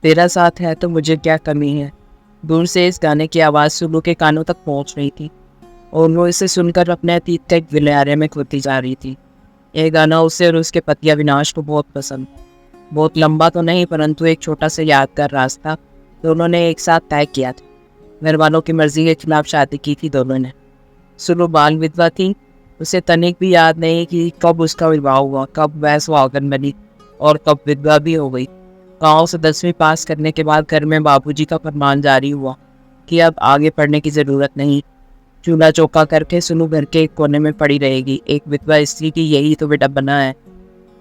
तेरा साथ है तो मुझे क्या कमी है। दूर से इस गाने की आवाज़ सुल्लू के कानों तक पहुंच रही थी और वो इसे सुनकर अपने अतीत के एक गलियारे में खोती जा रही थी। यह गाना उसे और उसके पति अविनाश को बहुत पसंद। बहुत लंबा तो नहीं, परंतु एक छोटा सा यादगार रास्ता दोनों ने एक साथ तय किया था। घर वालों की मर्जी के खिलाफ शादी की थी दोनों ने। सुल्लू बाल विधवा थी। उसे तनिक भी याद नहीं कि कब उसका विवाह हुआ, कब वह सुहागन बनी और कब विधवा भी हो गई। गाँव से 10वीं पास करने के बाद घर में बाबूजी का फरमान जारी हुआ कि अब आगे पढ़ने की ज़रूरत नहीं। चूल्हा चौका करके सुल्लू घर के एक कोने में पड़ी रहेगी। एक विधवा स्त्री की यही तो बेटा बना है।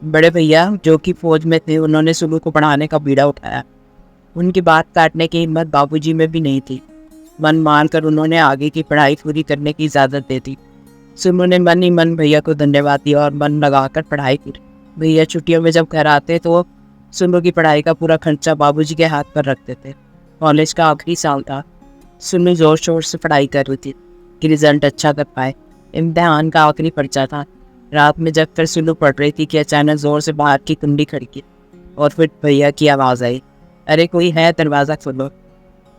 बड़े भैया जो कि फौज में थे, उन्होंने सुल्लू को पढ़ाने का बीड़ा उठाया। उनकी बात काटने की हिम्मत बाबूजी में भी नहीं थी। मन मानकर उन्होंने आगे की पढ़ाई पूरी करने की इजाज़त दे दी। सुल्लू ने मन ही मन भैया को धन्यवाद दिया और मन लगाकर पढ़ाई की। भैया छुट्टियों में जब घर आते तो सुल्लू की पढ़ाई का पूरा खर्चा बाबूजी के हाथ पर रखते थे। कॉलेज का आखिरी साल था। सुल्लू जोर शोर से पढ़ाई कर रही थी कि रिजल्ट अच्छा कर पाए। इम्तिहान का आखिरी पर्चा था। रात में जब फिर सुल्लू पढ़ रही थी कि अचानक जोर से बाहर की कुंडी खड़की और फिर भैया की आवाज़ आई, अरे कोई है, दरवाज़ा खोलो।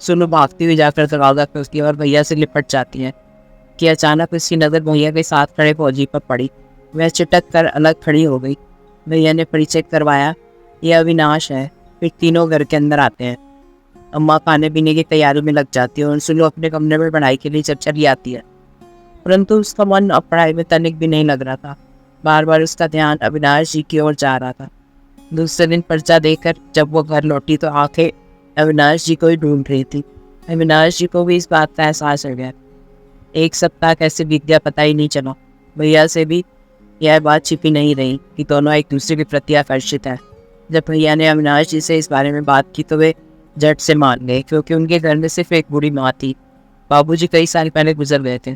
सुल्लू भागती हुई जाकर दरवाज़ा खोलती है और भैया से लिपट जाती है कि अचानक उसकी नज़र भैया के साथ खड़े फौजी पर पड़ी। वह चिटक कर अलग खड़ी हो गई। भैया ने परिचय करवाया, यह अविनाश है। फिर तीनों घर के अंदर आते हैं। अम्मा खाने पीने की तैयारी में लग जाती है और सुल्लू अपने कमरे में पढ़ाई के लिए चली आती है। परंतु उसका मन अब पढ़ाई में तनिक भी नहीं लग रहा था। बार बार उसका ध्यान अविनाश जी की ओर जा रहा था। दूसरे दिन पर्चा देकर जब वो घर लौटी तो आंखें अविनाश जी को ही ढूंढ रही थी। अविनाश जी को भी इस बात का एहसास हो गया। एक सप्ताह कैसे बीत गया पता ही नहीं चला। भैया से भी यह बात छिपी नहीं रही कि दोनों एक दूसरे के प्रति आकर्षित है। जब भैया ने अविनाश जी से इस बारे में बात की तो वे झट से मान गए, क्योंकि उनके घर में सिर्फ एक बूढ़ी माँ थी। बाबूजी कई साल पहले गुजर गए थे।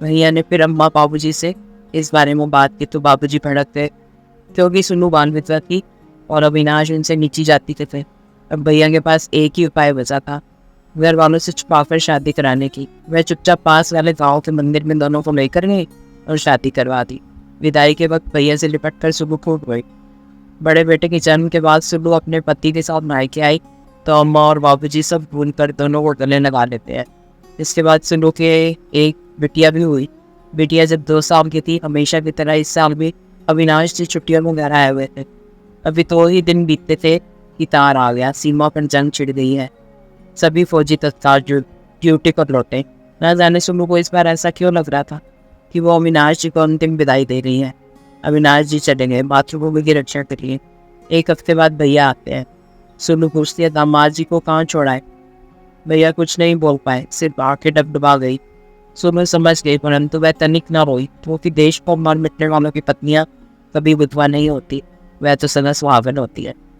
भैया ने फिर अम्मा बाबूजी से इस बारे में बात की तो बाबूजी भड़क गए, क्योंकि सुल्लू बाल विधवा थी और अविनाश उनसे नीची जाति के थे। अब भैया के पास एक ही उपाय बचा था, घर वालों से छुपाकर शादी कराने की। वह चुपचाप पास वाले गाँव के मंदिर में दोनों को लेकर गए और शादी करवा दी। विदाई के वक्त भैया से लिपट कर सुल्लू फूट गई। बड़े बेटे के जन्म के बाद सुल्लू अपने पति के साथ मायके आई तो अम्मा और बाबूजी सब भूल कर दोनों को गले लगा लेते हैं। इसके बाद सुल्लू के एक बिटिया भी हुई। बिटिया जब 2 साल की थी, हमेशा की तरह इस साल भी अविनाश जी छुट्टियों में घर आए हुए थे। अभी 2 ही दिन बीतते थे कि तार आ गया, सीमा पर जंग छिड़ गई है। सभी फौजी तत्काल ड्यूटी पर लौटे। न जाने सुल्लू को इस बार ऐसा क्यों लग रहा था कि वो अविनाश जी को अंतिम विदाई दे रही है। अविनाश जी चले गए मातृभूमि की रक्षा के लिए। 1 हफ्ते बाद भैया आते हैं। सुल्लू पूछती है, दामाद जी को कहाँ छोड़ा है। भैया कुछ नहीं बोल पाए, सिर्फ आंखें डबडबा गई। सुल्लू समझ गई, परंतु वह तनिक न रोई, क्योंकि देश को मर मिटने वालों की पत्नियां कभी विधवा नहीं होती, वह तो सदा सुहागन होती है।